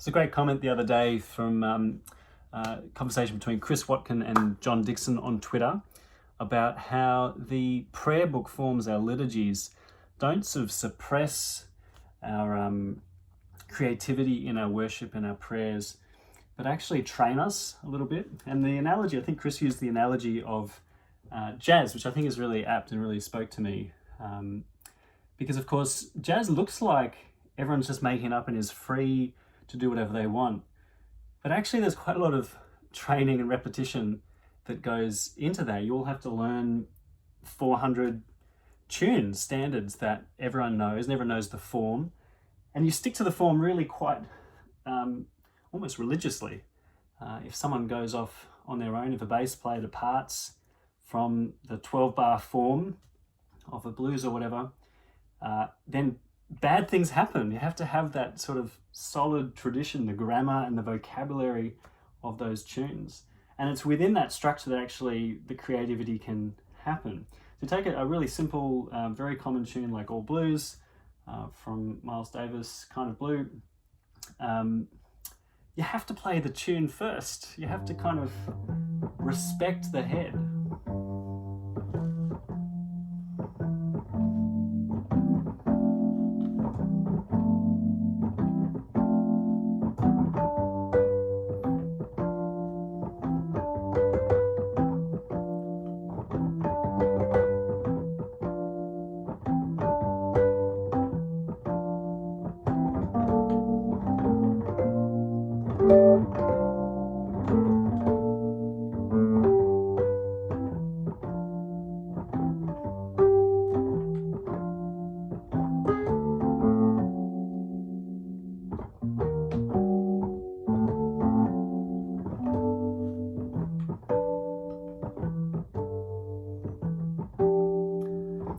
There's a great comment the other day from a conversation between Chris Watkin and John Dickson on Twitter about how the prayer book forms, our liturgies, don't sort of suppress our creativity in our worship and our prayers, but actually train us a little bit. And the analogy, I think Chris used the analogy of jazz, which I think is really apt and really spoke to me. Because of course, jazz looks like everyone's just making it up and is free to do whatever they want. But actually there's quite a lot of training and repetition that goes into that. You all have to learn 400 tunes, standards that everyone knows, and everyone knows the form. And you stick to the form really quite almost religiously. If someone goes off on their own, if a bass player departs from the 12-bar form of a blues or whatever, then bad things happen. You have to have that sort of solid tradition, the grammar and the vocabulary of those tunes. And it's within that structure that actually the creativity can happen. To take a really simple, very common tune like All Blues from Miles Davis, Kind of Blue, you have to play the tune first. You have to kind of respect the head.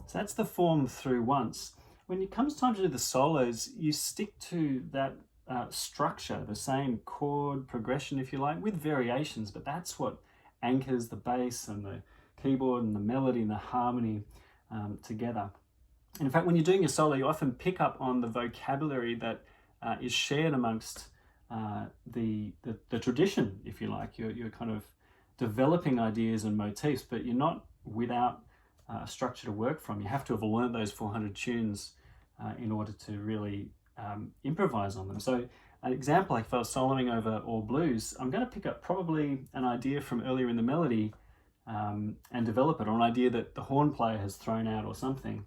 So that's the form through once. When it comes time to do the solos, you stick to that structure, the same chord progression, if you like, with variations, but that's what anchors the bass and the keyboard and the melody and the harmony together. And in fact, when you're doing your solo, you often pick up on the vocabulary that is shared amongst the tradition, if you like. You're kind of developing ideas and motifs, but you're not without a structure to work from. You have to have learned those 400 tunes in order to really improvise on them. So an example, like if I was soloing over All Blues, I'm going to pick up probably an idea from earlier in the melody and develop it, or an idea that the horn player has thrown out or something.